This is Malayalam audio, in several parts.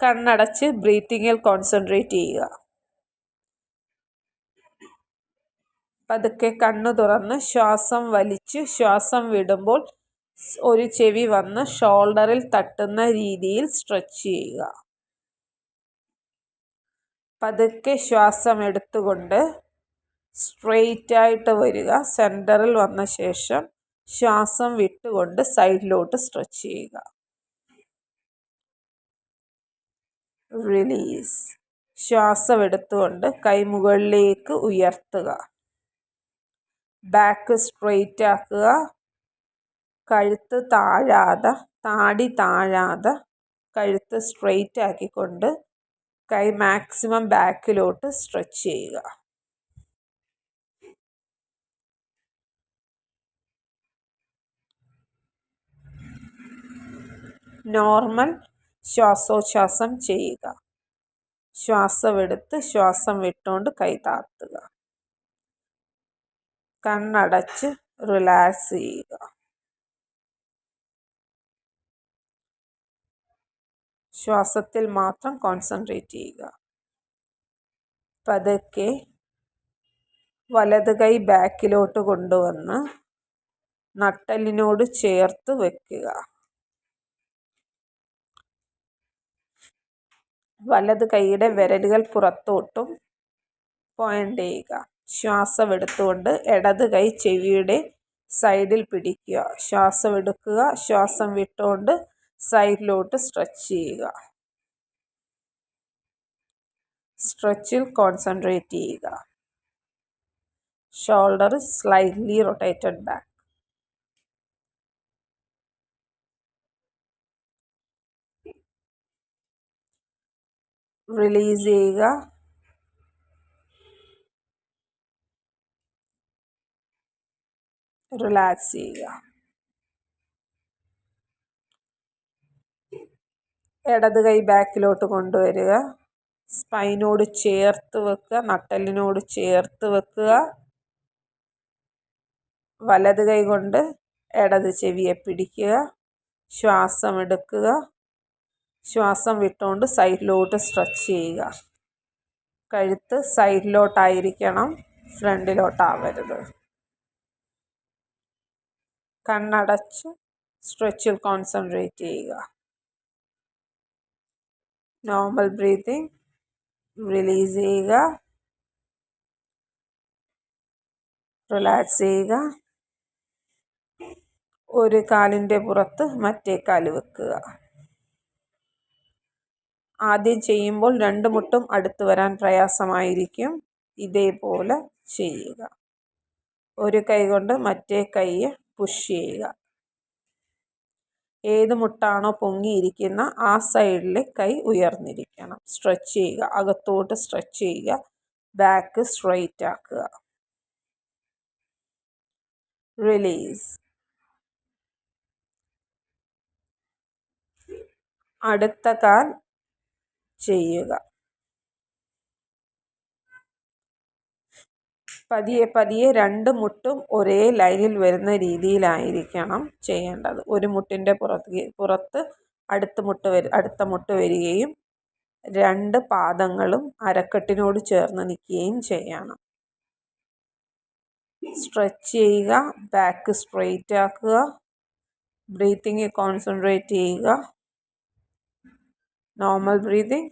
കണ്ണടച്ച് ബ്രീത്തിങ്ങിൽ കോൺസെൻട്രേറ്റ് ചെയ്യുക. പതുക്കെ കണ്ണു തുറന്ന് ശ്വാസം വലിച്ച് ശ്വാസം വിടുമ്പോൾ ഒരു ചെവി വന്ന് ഷോൾഡറിൽ തട്ടുന്ന രീതിയിൽ സ്ട്രെച്ച് ചെയ്യുക. പതുക്കെ ശ്വാസം എടുത്തുകൊണ്ട് സ്ട്രെയിറ്റ് ആയിട്ട് വരിക. സെൻറ്ററിൽ വന്ന ശേഷം ശ്വാസം വിട്ടുകൊണ്ട് സൈഡിലോട്ട് സ്ട്രെച്ച് ചെയ്യുക. റിലീസ്. ശ്വാസം എടുത്തുകൊണ്ട് കൈമുകളിലേക്ക് ഉയർത്തുക. ബാക്ക് സ്ട്രെയിറ്റ് ആക്കുക. കഴുത്ത് താഴാതെ, താടി താഴാതെ കഴുത്ത് സ്ട്രെയിറ്റ് ആക്കിക്കൊണ്ട് കൈ മാക്സിമം ബാക്കിലോട്ട് സ്ട്രെച്ച് ചെയ്യുക. നോർമൽ ശ്വാസോച്ഛ്വാസം ചെയ്യുക. ശ്വാസമെടുത്ത് ശ്വാസം വിട്ടുകൊണ്ട് കൈ താത്തുക. കണ്ണടച്ച് റിലാക്സ് ചെയ്യുക. ശ്വാസത്തിൽ മാത്രം കോൺസെൻട്രേറ്റ് ചെയ്യുക. പതുക്കെ വലത് കൈ ബാക്കിലോട്ട് കൊണ്ടുവന്ന് നട്ടെല്ലിനോട് ചേർത്ത് വെക്കുക. വലത് കൈയുടെ വിരലുകൾ പുറത്തോട്ടും പോയിന്റ് ചെയ്യുക. ശ്വാസം എടുത്തുകൊണ്ട് ഇടത് കൈ ചെവിയുടെ സൈഡിൽ പിടിക്കുക. ശ്വാസം എടുക്കുക. ശ്വാസം വിട്ടുകൊണ്ട് സൈഡിലോട്ട് സ്ട്രെച്ച് ചെയ്യുക. സ്ട്രെച്ചിൽ കോൺസെൻട്രേറ്റ് ചെയ്യുക. Shoulder slightly rotated back. Release ചെയ്യുക. റിലാക്സ് ചെയ്യുക. ഇടത് കൈ ബാക്കിലോട്ട് കൊണ്ടുവരിക. സ്പൈനോട് ചേർത്ത് വെക്കുക. നട്ടെല്ലിനോട് ചേർത്ത് വെക്കുക. വലത് കൈ കൊണ്ട് ഇടത് ചെവിയെ പിടിക്കുക. ശ്വാസം എടുക്കുക. ശ്വാസം വിട്ടുകൊണ്ട് സൈഡിലോട്ട് സ്ട്രെച്ച് ചെയ്യുക. കഴുത്ത് സൈഡിലോട്ടായിരിക്കണം, ഫ്രണ്ടിലോട്ടാവരുത്. കണ്ണടച്ച് സ്ട്രെച്ചിൽ കോൺസെൻട്രേറ്റ് ചെയ്യുക. Normal breathing. റിലീസ് ചെയ്യുക. റിലാക്സ് ചെയ്യുക. ഒരു കാലിൻ്റെ പുറത്ത് മറ്റേ കാല് വെക്കുക. ആദ്യം ചെയ്യുമ്പോൾ രണ്ട് മുട്ടും അടുത്ത് വരാൻ പ്രയാസമായിരിക്കും. ഇതേപോലെ ചെയ്യുക. ഒരു കൈ കൊണ്ട് മറ്റേ കൈയെ പുഷ് ചെയ്യുക. ഏത് മുട്ടാണോ പൊങ്ങിയിരിക്കുന്ന ആ സൈഡിലെ കൈ ഉയർന്നിരിക്കണം. സ്ട്രെച്ച് ചെയ്യുക. അകത്തോട്ട് സ്ട്രെച്ച് ചെയ്യുക. ബാക്ക് സ്ട്രെയിറ്റ് ആക്കുക. റിലീസ്. അടുത്ത കാൽ ചെയ്യുക. പതിയെ പതിയെ രണ്ട് മുട്ടും ഒരേ ലൈനിൽ വരുന്ന രീതിയിലായിരിക്കണം ചെയ്യേണ്ടത്. ഒരു മുട്ടിൻ്റെ പുറത്ത് അടുത്ത മുട്ട് വരികയും രണ്ട് പാദങ്ങളും അരക്കെട്ടിനോട് ചേർന്ന് നിൽക്കുകയും ചെയ്യണം. സ്ട്രെച്ച് ചെയ്യുക. ബാക്ക് സ്ട്രെയിറ്റ് ആക്കുക. ബ്രീത്തിങ് കോൺസെൻട്രേറ്റ് ചെയ്യുക. Normal breathing.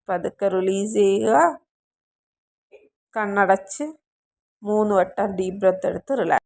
പതുക്കെ റിലീസ് ചെയ്യുക. കണ്ണടച്ച് 3 വട്ടം ഡീപ് ബ്രെത്ത് എടുത്ത് റിലാക്സ്.